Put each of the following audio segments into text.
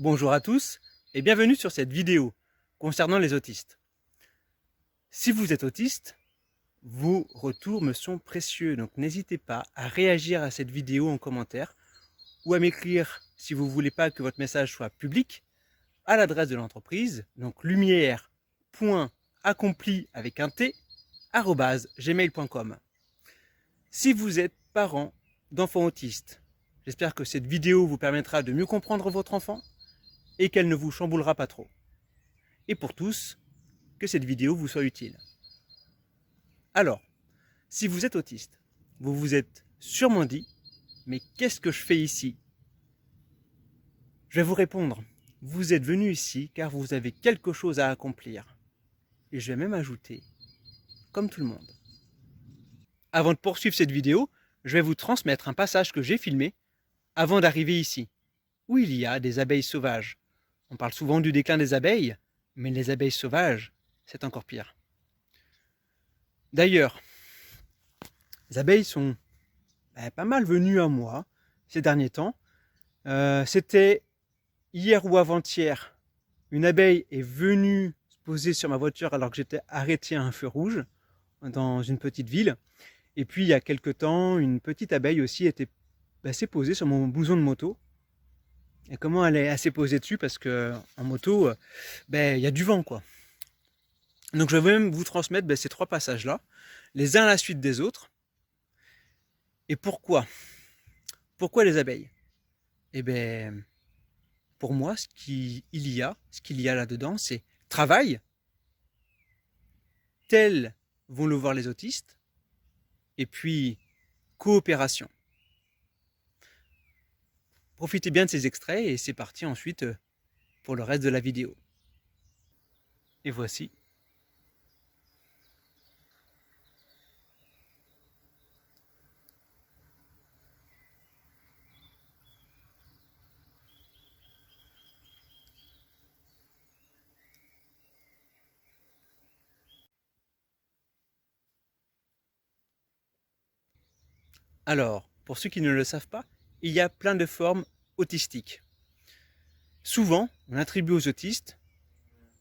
Bonjour à tous et bienvenue sur cette vidéo concernant les autistes. Si vous êtes autiste, vos retours me sont précieux, donc n'hésitez pas à réagir à cette vidéo en commentaire ou à m'écrire si vous ne voulez pas que votre message soit public à l'adresse de l'entreprise, donc lumière.accompli avec un T, @gmail.com. Si vous êtes parent d'enfants autistes, j'espère que cette vidéo vous permettra de mieux comprendre votre enfant et qu'elle ne vous chamboulera pas trop. Et pour tous, que cette vidéo vous soit utile. Alors, si vous êtes autiste, vous vous êtes sûrement dit « Mais qu'est-ce que je fais ici ?» Je vais vous répondre. Vous êtes venu ici car vous avez quelque chose à accomplir. Et je vais même ajouter, comme tout le monde. Avant de poursuivre cette vidéo, je vais vous transmettre un passage que j'ai filmé avant d'arriver ici, où il y a des abeilles sauvages. On parle souvent du déclin des abeilles, mais les abeilles sauvages, c'est encore pire. D'ailleurs, les abeilles sont pas mal venues à moi ces derniers temps. C'était hier ou avant-hier, une abeille est venue se poser sur ma voiture alors que j'étais arrêté à un feu rouge dans une petite ville. Et puis il y a quelque temps, une petite abeille aussi s'est posée sur mon blouson de moto. Et comment elle s'est posée dessus? Parce que en moto, il y a du vent, quoi. Donc je vais même vous transmettre ces trois passages-là, les uns à la suite des autres. Et pourquoi? Pourquoi les abeilles? Eh bien, pour moi, ce qu'il y a là-dedans, c'est travail, tels vont le voir les autistes, et puis coopération. Profitez bien de ces extraits et c'est parti ensuite pour le reste de la vidéo. Et voici. Alors, pour ceux qui ne le savent pas, il y a plein de formes autistiques. Souvent, on attribue aux autistes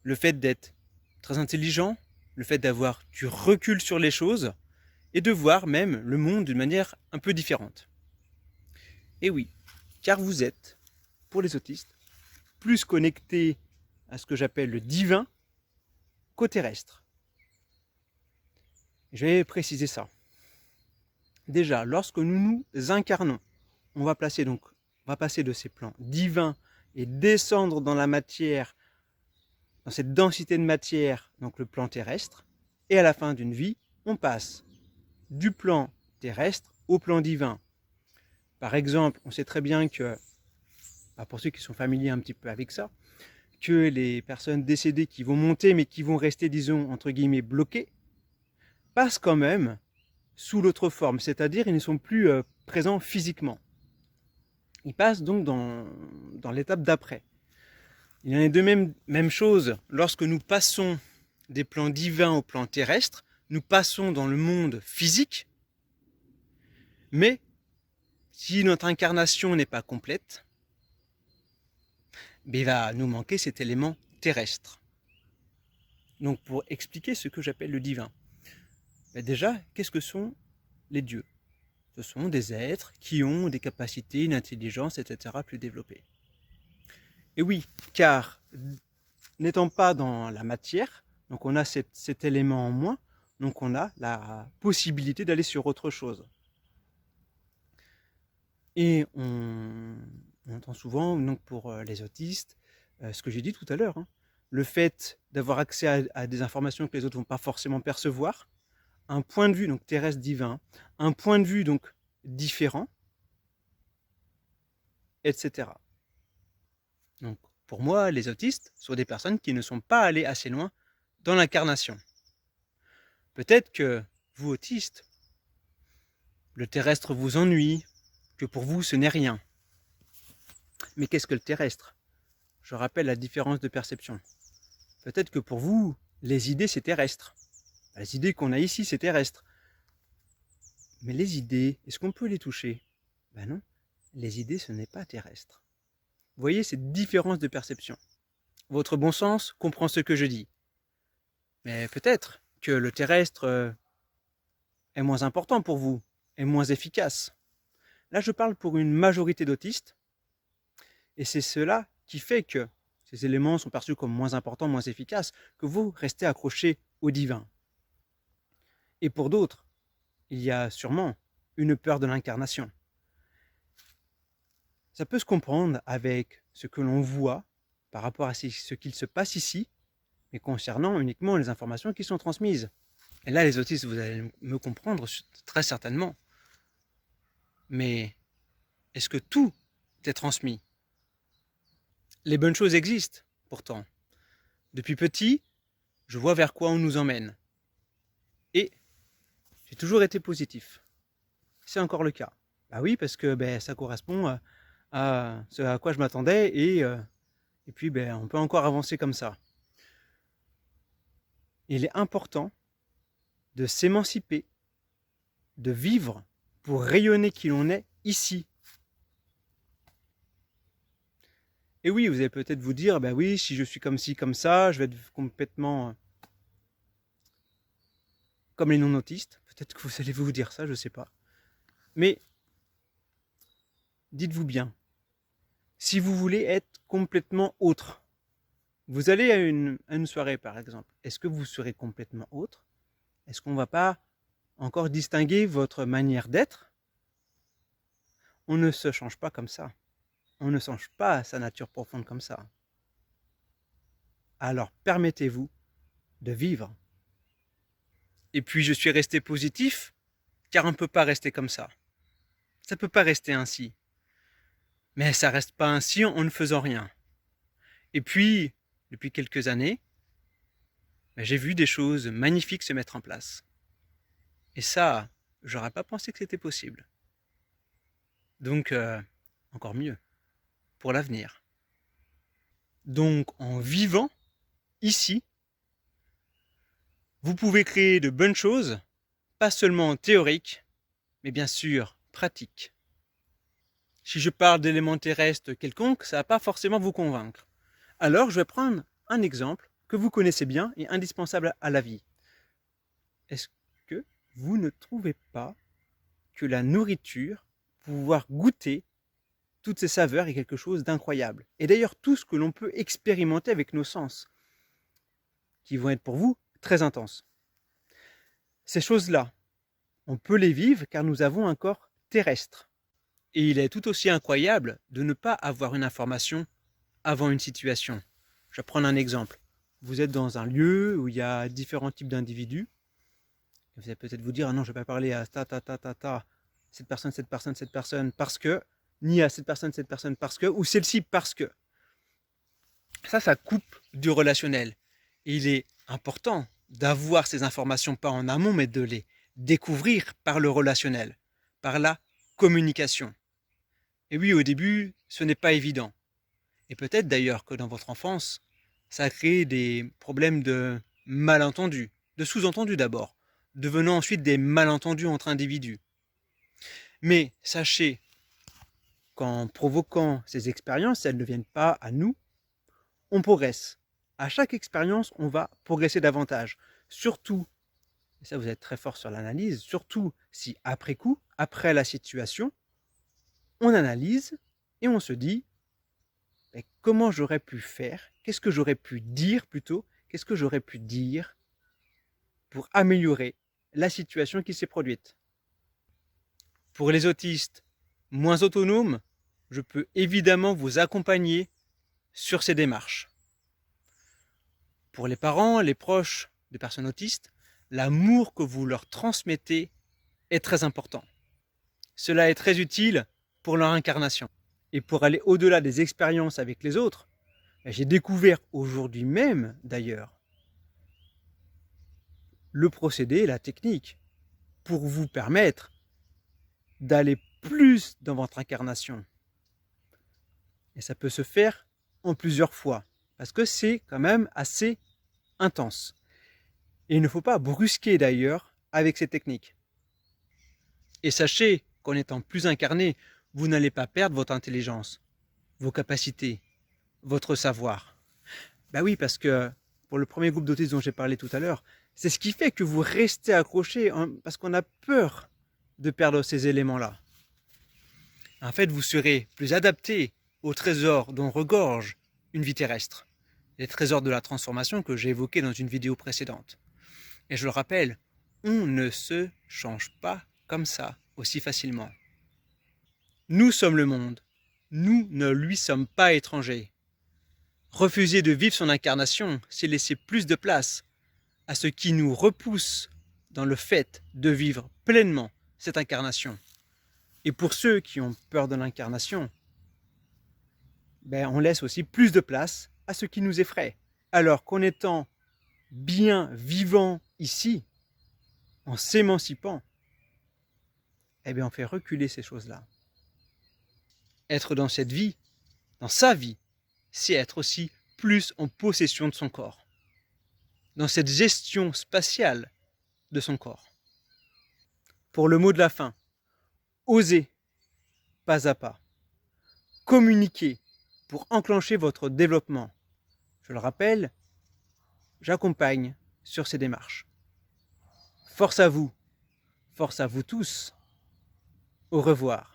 le fait d'être très intelligent, le fait d'avoir du recul sur les choses et de voir même le monde d'une manière un peu différente. Et oui, car vous êtes, pour les autistes, plus connectés à ce que j'appelle le divin qu'au terrestre. Je vais préciser ça. Déjà, lorsque nous nous incarnons, on va passer de ces plans divins et descendre dans la matière, dans cette densité de matière, donc le plan terrestre, et à la fin d'une vie, on passe du plan terrestre au plan divin. Par exemple, on sait très bien que, pour ceux qui sont familiers un petit peu avec ça, que les personnes décédées qui vont monter mais qui vont rester, disons, entre guillemets, bloquées, passent quand même sous l'autre forme, c'est-à-dire ils ne sont plus présents physiquement. Ils passent donc dans l'étape d'après. Il en est de même chose lorsque nous passons des plans divins au plan terrestre, nous passons dans le monde physique, mais si notre incarnation n'est pas complète, il va nous manquer cet élément terrestre. Donc pour expliquer ce que j'appelle le divin, déjà, qu'est-ce que sont les dieux? Ce sont des êtres qui ont des capacités, une intelligence, etc. plus développées. Et oui, car n'étant pas dans la matière, donc on a cet élément en moins, donc on a la possibilité d'aller sur autre chose. Et on entend souvent, donc pour les autistes, ce que j'ai dit tout à l'heure, le fait d'avoir accès à des informations que les autres ne vont pas forcément percevoir, un point de vue donc terrestre divin, un point de vue donc différent, etc. Donc pour moi, les autistes sont des personnes qui ne sont pas allées assez loin dans l'incarnation. Peut-être que vous, autistes, le terrestre vous ennuie, que pour vous ce n'est rien. Mais qu'est-ce que le terrestre? Je rappelle la différence de perception. Peut-être que pour vous, les idées c'est terrestre. Les idées qu'on a ici c'est terrestre. Mais les idées, est-ce qu'on peut les toucher? Ben non, les idées ce n'est pas terrestre. Vous voyez cette différence de perception. Votre bon sens comprend ce que je dis. Mais peut-être que le terrestre est moins important pour vous, est moins efficace. Là, je parle pour une majorité d'autistes, et c'est cela qui fait que ces éléments sont perçus comme moins importants, moins efficaces, que vous restez accrochés au divin. Et pour d'autres, il y a sûrement une peur de l'incarnation. Ça peut se comprendre avec ce que l'on voit par rapport à ce qu'il se passe ici, mais concernant uniquement les informations qui sont transmises. Et là, les autistes, vous allez me comprendre très certainement. Mais est-ce que tout est transmis? Les bonnes choses existent, pourtant. Depuis petit, je vois vers quoi on nous emmène. Et j'ai toujours été positif. C'est encore le cas. Bah oui, parce que ça correspond à ce à quoi je m'attendais et puis on peut encore avancer comme ça. Il est important de s'émanciper, de vivre pour rayonner qui l'on est ici. Et oui, vous allez peut-être vous dire, bah oui, si je suis comme ci, comme ça, je vais être complètement comme les non-autistes. Peut-être que vous allez vous dire ça, je ne sais pas. Mais dites-vous bien, si vous voulez être complètement autre, vous allez à une soirée par exemple, est-ce que vous serez complètement autre? Est-ce qu'on ne va pas encore distinguer votre manière d'être? On ne se change pas comme ça. On ne change pas sa nature profonde comme ça. Alors permettez-vous de vivre. Et puis je suis resté positif, car on ne peut pas rester comme ça. Ça ne peut pas rester ainsi. Mais ça ne reste pas ainsi en ne faisant rien. Et puis, depuis quelques années, j'ai vu des choses magnifiques se mettre en place. Et ça, j'aurais pas pensé que c'était possible. Donc, encore mieux, pour l'avenir. Donc, en vivant ici, vous pouvez créer de bonnes choses, pas seulement théoriques, mais bien sûr pratiques. Si je parle d'éléments terrestres quelconques, ça ne va pas forcément vous convaincre. Alors, je vais prendre un exemple que vous connaissez bien et indispensable à la vie. Est-ce que vous ne trouvez pas que la nourriture, pouvoir goûter toutes ces saveurs est quelque chose d'incroyable? Et d'ailleurs, tout ce que l'on peut expérimenter avec nos sens, qui vont être pour vous très intenses. Ces choses-là, on peut les vivre car nous avons un corps terrestre. Et il est tout aussi incroyable de ne pas avoir une information avant une situation. Je vais prendre un exemple. Vous êtes dans un lieu où il y a différents types d'individus. Vous allez peut-être vous dire, ah non, je ne vais pas parler à cette personne, parce que, ni à cette personne, parce que, ou celle-ci parce que. Ça coupe du relationnel. Et il est important d'avoir ces informations, pas en amont, mais de les découvrir par le relationnel, par la communication. Et oui, au début, ce n'est pas évident. Et peut-être d'ailleurs que dans votre enfance, ça a créé des problèmes de malentendus, de sous-entendus d'abord, devenant ensuite des malentendus entre individus. Mais sachez qu'en provoquant ces expériences, elles ne viennent pas à nous, on progresse. À chaque expérience, on va progresser davantage. Surtout, et ça vous êtes très fort sur l'analyse, surtout si après coup, après la situation, on analyse et on se dit comment j'aurais pu faire, qu'est-ce que j'aurais pu dire plutôt, qu'est-ce que j'aurais pu dire pour améliorer la situation qui s'est produite. Pour les autistes moins autonomes, je peux évidemment vous accompagner sur ces démarches. Pour les parents, les proches de personnes autistes, l'amour que vous leur transmettez est très important. Cela est très utile pour leur incarnation. Et pour aller au-delà des expériences avec les autres, j'ai découvert aujourd'hui même, d'ailleurs, le procédé, la technique, pour vous permettre d'aller plus dans votre incarnation. Et ça peut se faire en plusieurs fois, parce que c'est quand même assez intense. Et il ne faut pas brusquer d'ailleurs avec ces techniques. Et sachez qu'en étant plus incarné, vous n'allez pas perdre votre intelligence. vos capacités, votre savoir. Ben oui, parce que pour le premier groupe d'autistes dont j'ai parlé tout à l'heure, c'est ce qui fait que vous restez accroché, parce qu'on a peur de perdre ces éléments-là. En fait, vous serez plus adapté aux trésors dont regorge une vie terrestre, les trésors de la transformation que j'ai évoqués dans une vidéo précédente. Et je le rappelle, on ne se change pas comme ça aussi facilement. Nous sommes le monde, nous ne lui sommes pas étrangers. Refuser de vivre son incarnation, c'est laisser plus de place à ce qui nous repousse dans le fait de vivre pleinement cette incarnation. Et pour ceux qui ont peur de l'incarnation, ben on laisse aussi plus de place à ce qui nous effraie. Alors qu'en étant bien vivant ici, en s'émancipant, eh bien on fait reculer ces choses-là. Être dans cette vie, dans sa vie, c'est être aussi plus en possession de son corps, dans cette gestion spatiale de son corps. Pour le mot de la fin, osez pas à pas, communiquez pour enclencher votre développement. Je le rappelle, j'accompagne sur ces démarches. Force à vous tous. Au revoir.